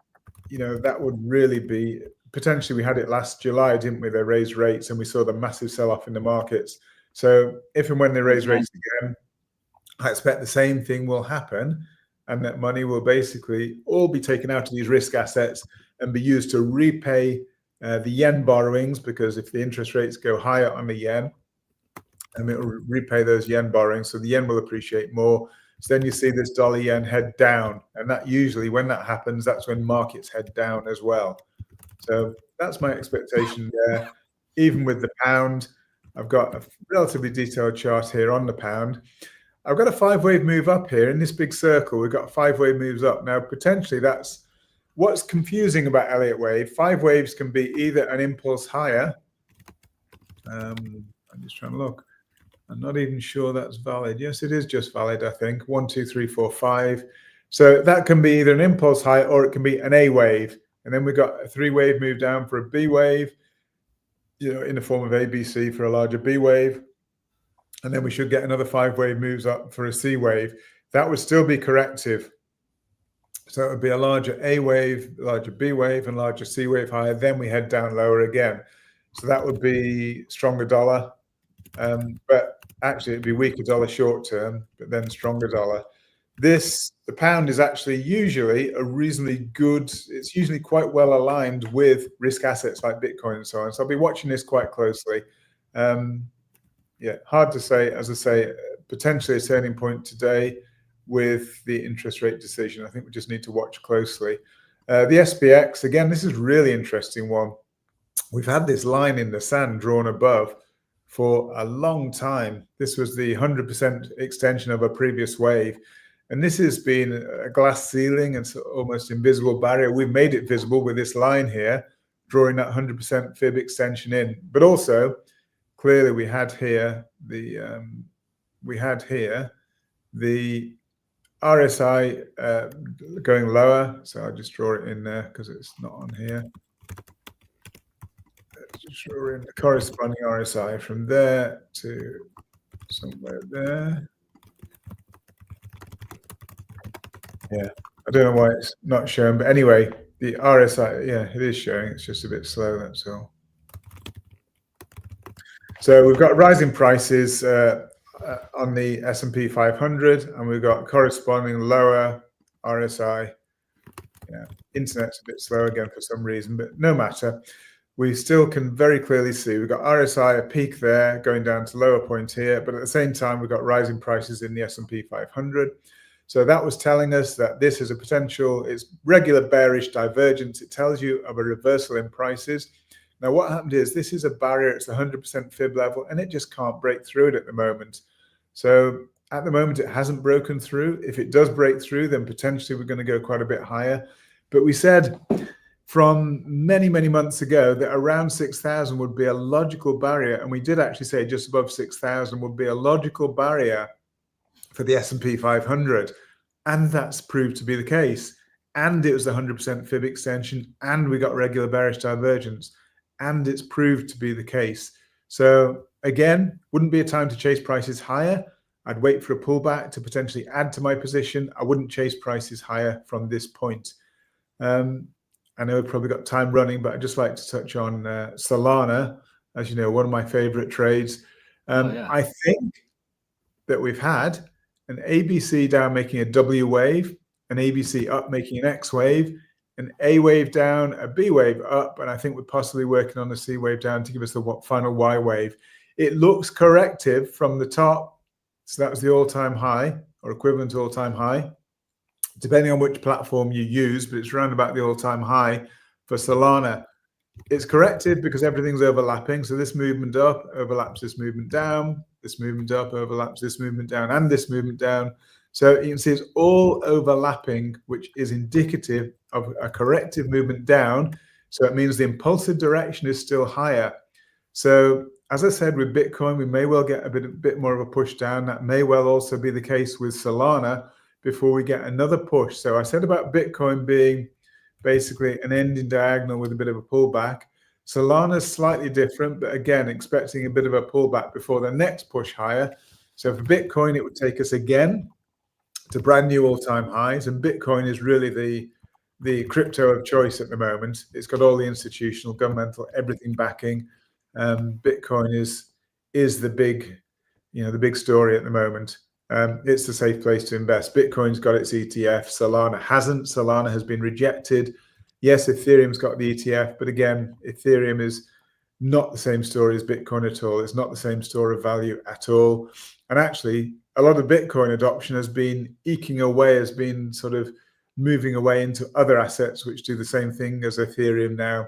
that would really be potentially. We had it last July, didn't we? They raised rates, and we saw the massive sell-off in the markets. So if and when they raise rates again, I expect the same thing will happen, and that money will basically all be taken out of these risk assets and be used to repay the yen borrowings, because if the interest rates go higher on the yen, and it will repay those yen borrowings, so the yen will appreciate more. So then you see this dollar yen head down, and that usually, when that happens, that's when markets head down as well. So that's my expectation there. Even with the pound, I've got a relatively detailed chart here on the pound. I've got a 5-wave move up here in this big circle. We've got 5-wave moves up. Now, potentially that's what's confusing about Elliott wave. 5 waves can be either an impulse higher. I'm just trying to look. I'm not even sure that's valid. Yes, it is just valid, I think. 1, 2, 3, 4, 5. So that can be either an impulse high or it can be an A wave. And then we've got a 3-wave move down for a B wave, in the form of ABC for a larger B wave. And then we should get another 5-wave moves up for a C wave. That would still be corrective. So it would be a larger A wave, larger B wave, and larger C wave higher. Then we head down lower again. So that would be stronger dollar. But actually it'd be weaker dollar short term, but then stronger dollar. The pound is actually usually a reasonably good, it's usually quite well aligned with risk assets like Bitcoin and so on. So I'll be watching this quite closely. Hard to say. As I say, potentially a turning point today with the interest rate decision. I think we just need to watch closely. The SPX, again, this is a really interesting one. We've had this line in the sand drawn above for a long time. This was the 100% extension of a previous wave. And this has been a glass ceiling. It's almost invisible barrier. We've made it visible with this line here, drawing that 100% fib extension in. But also, clearly, we had here the RSI going lower. So I'll just draw it in there because it's not on here. Let's just draw in the corresponding RSI from there to somewhere there. Yeah, I don't know why it's not showing, but anyway, the RSI, yeah, it is showing. It's just a bit slow, that's all. So we've got rising prices on the S&P 500, and we've got corresponding lower RSI. Yeah, internet's a bit slow again for some reason, but no matter. We still can very clearly see we've got RSI, a peak there, going down to lower point here, but at the same time, we've got rising prices in the S&P 500. So that was telling us that this is a potential, it's regular bearish divergence. It tells you of a reversal in prices. Now, what happened is this is a barrier. It's 100% fib level, and it just can't break through it at the moment. So at the moment, it hasn't broken through. If it does break through, then potentially we're going to go quite a bit higher. But we said from many, many months ago that around 6,000 would be a logical barrier. And we did actually say just above 6,000 would be a logical barrier for the S&P 500. And that's proved to be the case. And it was the 100% fib extension, and we got regular bearish divergence. And it's proved to be the case. So again, wouldn't be a time to chase prices higher. I'd wait for a pullback to potentially add to my position. I wouldn't chase prices higher from this point. I know we've probably got time running, but I'd just like to touch on Solana. as you know, one of my favorite trades. Yeah. I think that we've had an ABC down making a W wave, an ABC up making an X wave, an A wave down, a B wave up, and I think we're possibly working on a C wave down to give us the final Y wave. It looks corrective from the top, so that was the all-time high or equivalent to all-time high, depending on which platform you use, but it's around about the all-time high for Solana. It's corrected because everything's overlapping. So this movement up overlaps this movement down, this movement up overlaps this movement down, and this movement down. So you can see it's all overlapping, which is indicative of a corrective movement down. So it means the impulsive direction is still higher. So as I said, with Bitcoin, we may well get a bit more of a push down. That may well also be the case with Solana before we get another push. So I said about Bitcoin being basically an ending diagonal with a bit of a pullback. Solana's slightly different, but again, expecting a bit of a pullback before the next push higher. So for Bitcoin, it would take us again to brand new all-time highs. And Bitcoin is really the crypto of choice at the moment. It's got all the institutional, governmental, everything backing. Bitcoin is the big, the big story at the moment. It's the safe place to invest. Bitcoin's got its ETF. Solana hasn't. Solana has been rejected. Yes, Ethereum's got the ETF, but again, Ethereum is not the same story as Bitcoin at all. It's not the same store of value at all. And actually, a lot of Bitcoin adoption has been eking away, has been sort of moving away into other assets which do the same thing as Ethereum now,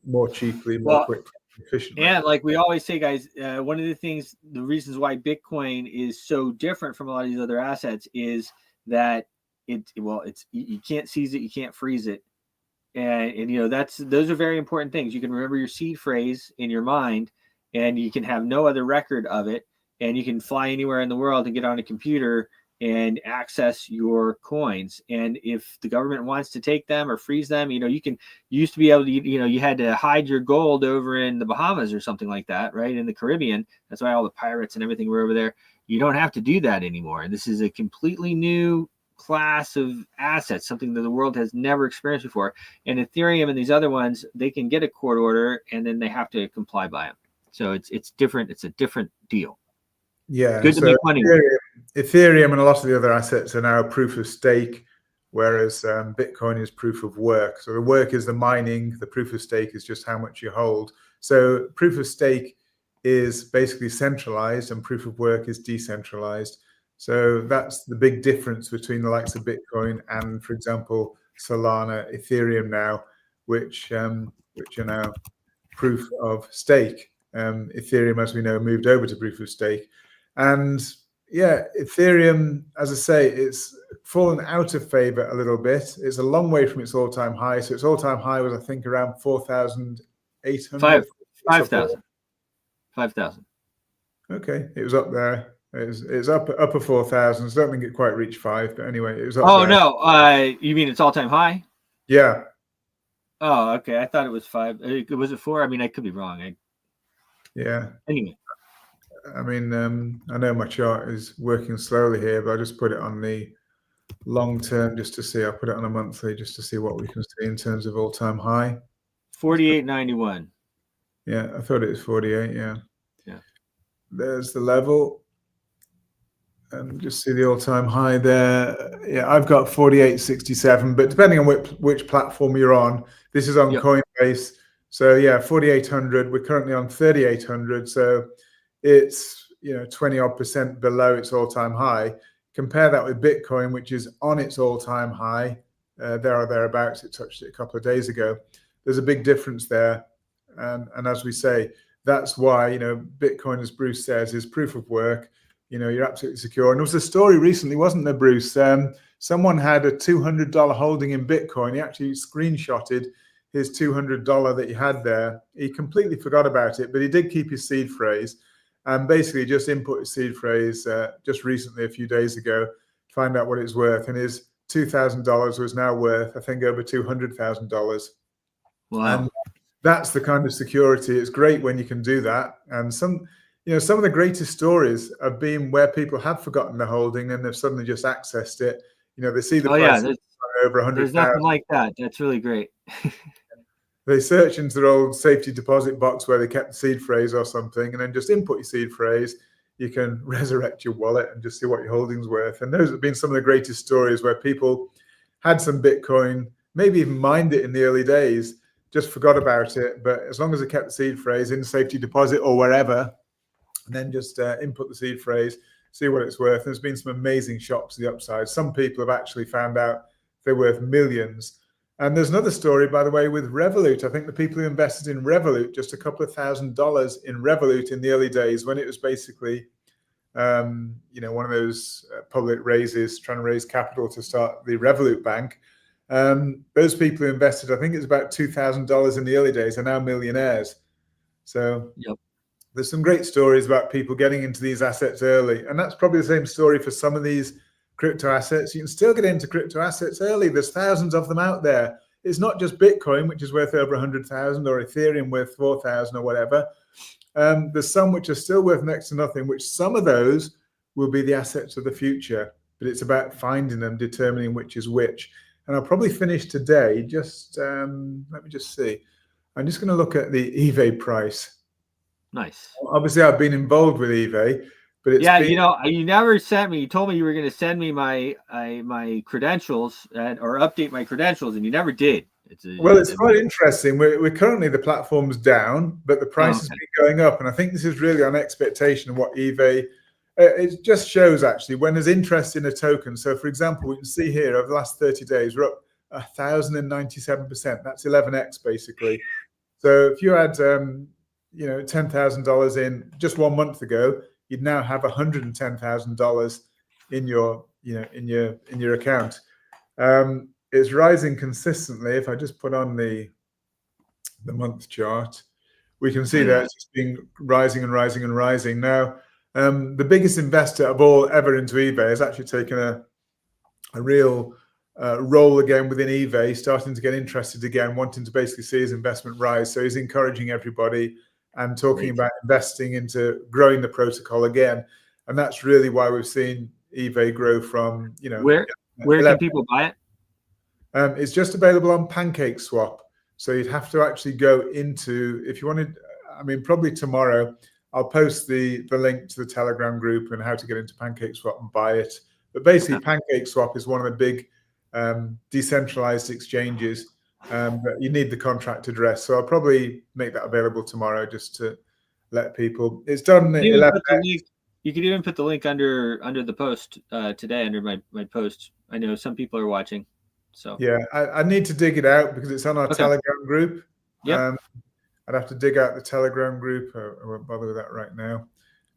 more cheaply, more quickly, efficiently. Yeah, like we always say, guys, one of the reasons why Bitcoin is so different from a lot of these other assets is that you can't seize it, you can't freeze it, and those are very important things. You can remember your seed phrase in your mind, and you can have no other record of it, and you can fly anywhere in the world and get on a computer and access your coins. And if the government wants to take them or freeze them, you used to be able to, you had to hide your gold over in the Bahamas or something like that, right? In the Caribbean. That's why all the pirates and everything were over there. You don't have to do that anymore. This is a completely new class of assets, something that the world has never experienced before. And Ethereum and these other ones, they can get a court order and then they have to comply by them. So it's different. It's a different deal. Yeah, good to make money. Ethereum and a lot of the other assets are now proof of stake, whereas Bitcoin is proof of work. So the work is the mining, the proof of stake is just how much you hold. So proof of stake is basically centralized and proof of work is decentralized. So that's the big difference between the likes of Bitcoin and, for example, Solana, Ethereum now, which are now proof of stake. Ethereum, as we know, moved over to proof of stake. And yeah, Ethereum, as I say, it's fallen out of favor a little bit. It's a long way from its all-time high. So its all-time high was, I think, around 4,800. 5,000. 5,000. Okay, it was up there. It's upper 4,000. I don't think it quite reached 5, but anyway, it was up there. No, you mean its all-time high? Yeah. Oh, okay. I thought it was 5. Was it 4? I mean, I could be wrong. Yeah. Anyway. I mean, I know my chart is working slowly here, but I just put it on the long term just to see. I'll put it on a monthly just to see what we can see in terms of all-time high. 48.91. Yeah, I thought it was 48. Yeah. Yeah. There's the level. And just see the all-time high there. Yeah, I've got 48.67, but depending on which platform you're on, this is on Coinbase. So yeah, 4,800. We're currently on 3,800. So it's 20% below its all-time high. Compare that with Bitcoin, which is on its all-time high, there or thereabouts. It touched it a couple of days ago. There's a big difference there, and as we say, that's why Bitcoin, as Bruce says, is proof of work. You're absolutely secure. And there was a story recently, wasn't there, Bruce? Someone had a $200 holding in Bitcoin. He actually screenshotted his $200 that he had there. He completely forgot about it, but he did keep his seed phrase. And basically just input his seed phrase just recently, a few days ago, find out what it's worth. And his $2,000 was now worth, I think, over $200,000. Wow. And that's the kind of security. It's great when you can do that. And some of the greatest stories have been where people have forgotten the holding and they've suddenly just accessed it. They see the price over 100,000. There's nothing like that. That's really great. they search into their old safety deposit box where they kept the seed phrase or something, and then just input your seed phrase. You can resurrect your wallet and just see what your holding's worth. And those have been some of the greatest stories where people had some Bitcoin, maybe even mined it in the early days, just forgot about it. But as long as they kept the seed phrase in safety deposit or wherever, and then just input the seed phrase, see what it's worth. There's been some amazing shocks to the upside. Some people have actually found out they're worth millions. And there's another story, by the way, with Revolut. I think the people who invested in Revolut, just a couple of $1,000s in Revolut in the early days when it was basically, one of those public raises, trying to raise capital to start the Revolut Bank. Those people who invested, I think it's about $2,000 in the early days, are now millionaires. So there's some great stories about people getting into these assets early. And that's probably the same story for some of these crypto assets. You can still get into crypto assets early. There's thousands of them out there. It's not just Bitcoin, which is worth over 100,000, or Ethereum worth 4,000 or whatever. There's some which are still worth next to nothing, which some of those will be the assets of the future. But it's about finding them, determining which is which. And I'll probably finish today. Just let me just see. I'm just going to look at the eBay price. Nice. Obviously, I've been involved with eBay. But it's you never sent me. You told me you were going to send me my credentials or update my credentials, and you never did. It's quite interesting. We're currently, the platform's down, but the price has been going up, and I think this is really on expectation of what eBay. It just shows actually when there's interest in a token. So, for example, we can see here over the last 30 days we're up 1,097%. That's 11x basically. So, if you had $10,000 in just 1 month ago, you'd now have $110,000 in your account. It's rising consistently. If I just put on the month chart, we can see that it's just been rising and rising and rising. Now, the biggest investor of all ever into eBay has actually taken a real role again within eBay, starting to get interested again, wanting to basically see his investment rise. So he's encouraging everybody and talking about investing into growing the protocol again. And that's really why we've seen eBay grow from, where can people buy it? It's just available on PancakeSwap. So you'd have to actually go into, if you wanted, probably tomorrow, I'll post the link to the Telegram group and how to get into PancakeSwap and buy it. But basically, PancakeSwap is one of the big decentralized exchanges. But you need the contract address, so I'll probably make that available tomorrow just to let people. It's done at 11. You could even put the link under the post today, under my post. I know some people are watching, so yeah, I need to dig it out because it's on our Telegram group. Yeah, I'd have to dig out the Telegram group. I won't bother with that right now.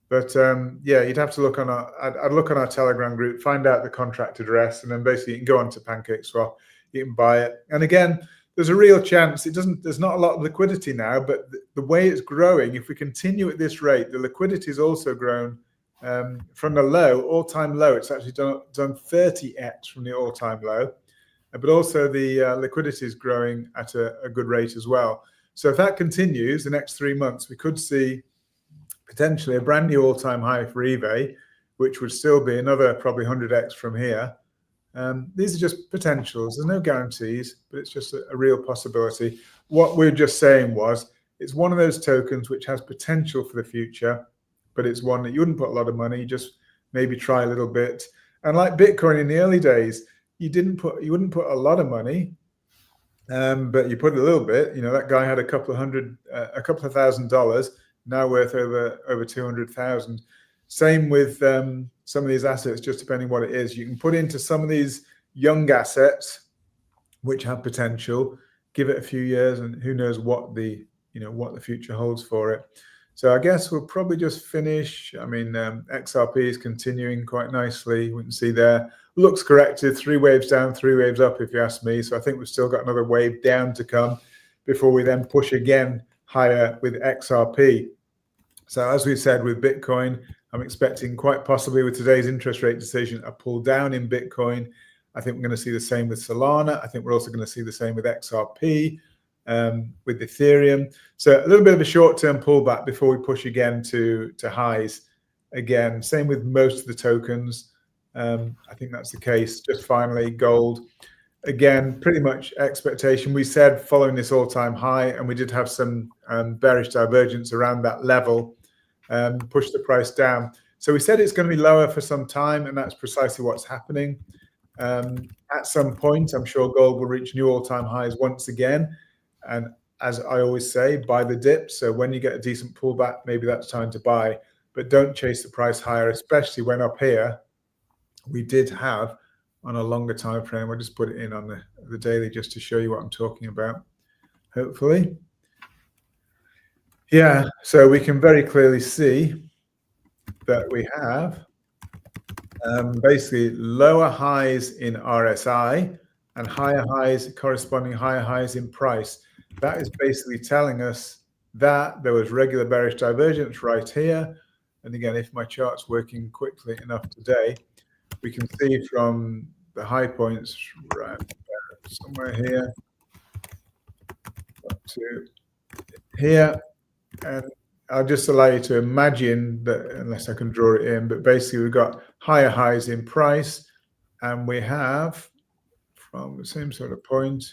But you'd have to look on I'd look on our Telegram group, find out the contract address, and then basically you can go onto PancakeSwap. You can buy it. And again, there's a real chance. There's not a lot of liquidity now, but the way it's growing, if we continue at this rate, the liquidity has also grown from the all-time low. It's actually done 30x from the all-time low, but also the liquidity is growing at a good rate as well. So if that continues the next 3 months, we could see potentially a brand new all-time high for eBay, which would still be another probably 100x from here. These are just potentials. There's no guarantees, but it's just a real possibility. What we're just saying was it's one of those tokens which has potential for the future, but it's one that you wouldn't put a lot of money, just maybe try a little bit. And like Bitcoin in the early days, you wouldn't put a lot of money, but you put a little bit. That guy had a couple of $1,000, now worth over 200,000. Same with some of these assets, just depending what it is. You can put into some of these young assets which have potential, give it a few years, and who knows what the future holds for it. So I guess we'll probably just finish. XRP is continuing quite nicely. We can see there. Looks corrected, 3 waves down, 3 waves up, if you ask me. So I think we've still got another wave down to come before we then push again higher with XRP. So as we said with Bitcoin, I'm expecting quite possibly with today's interest rate decision, a pull down in Bitcoin. I think we're going to see the same with Solana. I think we're also going to see the same with XRP, with Ethereum. So a little bit of a short-term pullback before we push again to highs. Again, same with most of the tokens. I think that's the case. Just finally, gold. again, pretty much expectation. We said following this all-time high, and we did have some bearish divergence around that level, push the price down. So we said it's going to be lower for some time, and that's precisely what's happening. At some point, I'm sure gold will reach new all-time highs once again. And as I always say, buy the dip. So when you get a decent pullback, maybe that's time to buy, but don't chase the price higher, especially when up here we did have on a longer time frame. I'll just put it in on the daily just to show you what I'm talking about, hopefully. Yeah, so we can very clearly see that we have basically lower highs in RSI and higher highs, corresponding higher highs in price. That is basically telling us that there was regular bearish divergence right here. And again, if my chart's working quickly enough today, we can see from the high points right somewhere here up to here. And I'll just allow you to imagine that, unless I can draw it in, but basically we've got higher highs in price, and we have from the same sort of point.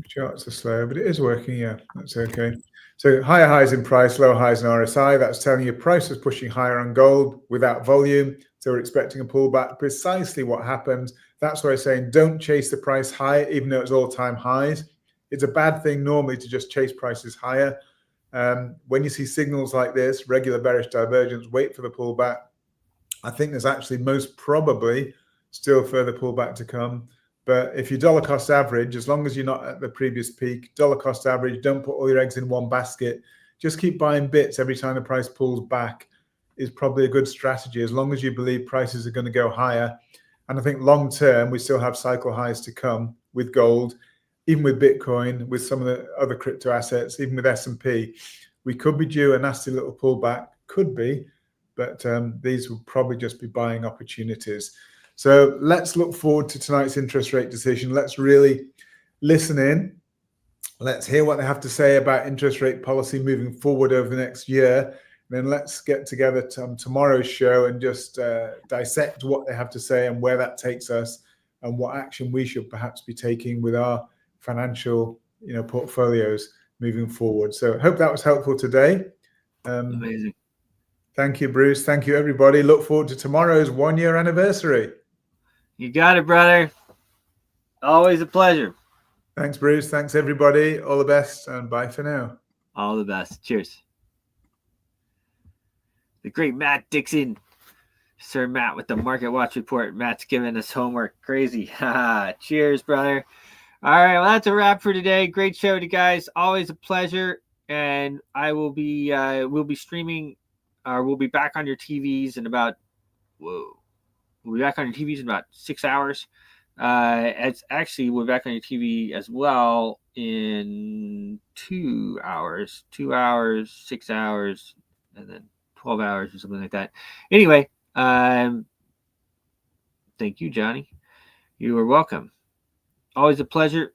Charts are slow, but it is working. Yeah, that's okay. So higher highs in price, lower highs in RSI. That's telling you price is pushing higher on gold without volume. So we're expecting a pullback. Precisely what happened. That's why I'm saying don't chase the price higher, even though it's all-time highs. It's a bad thing normally to just chase prices higher. When you see signals like this, regular bearish divergence, wait for the pullback. I think there's actually most probably still further pullback to come. But if you dollar cost average, as long as you're not at the previous peak, dollar cost average, don't put all your eggs in one basket. Just keep buying bits every time the price pulls back is probably a good strategy, as long as you believe prices are going to go higher. And I think long term, we still have cycle highs to come with gold, even with Bitcoin, with some of the other crypto assets, even with S&P. We could be due a nasty little pullback, could be, but these will probably just be buying opportunities. So let's look forward to tonight's interest rate decision. Let's really listen in. Let's hear what they have to say about interest rate policy moving forward over the next year. And then let's get together tomorrow's show and just dissect what they have to say and where that takes us and what action we should perhaps be taking with our financial, portfolios moving forward. So I hope that was helpful today. Amazing. Thank you, Bruce. Thank you, everybody. Look forward to tomorrow's 1-year anniversary. You got it, brother. Always a pleasure. Thanks, Bruce. Thanks, everybody. All the best, and bye for now. All the best. Cheers. The great Matt Dixon. Sir Matt with the Market Watch Report. Matt's giving us homework. Crazy. Cheers, brother. All right, well, that's a wrap for today. Great show to guys. Always a pleasure. And I will be we'll be streaming, or we'll be back on your TVs in about we'll be back on your TVs in about 6 hours. It's actually, we're back on your TV as well in 2 hours. 2 hours, 6 hours, and then 12 hours or something like that. Anyway, thank you, Johnny. You are welcome. Always a pleasure,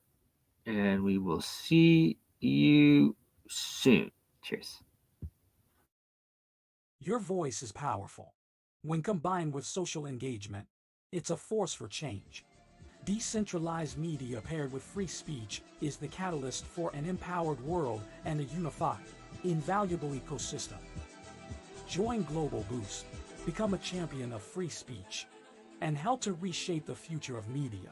and we will see you soon. Cheers. Your voice is powerful. When combined with social engagement, it's a force for change. Decentralized media paired with free speech is the catalyst for an empowered world and a unified, invaluable ecosystem. Join Global Boost, become a champion of free speech, and help to reshape the future of media.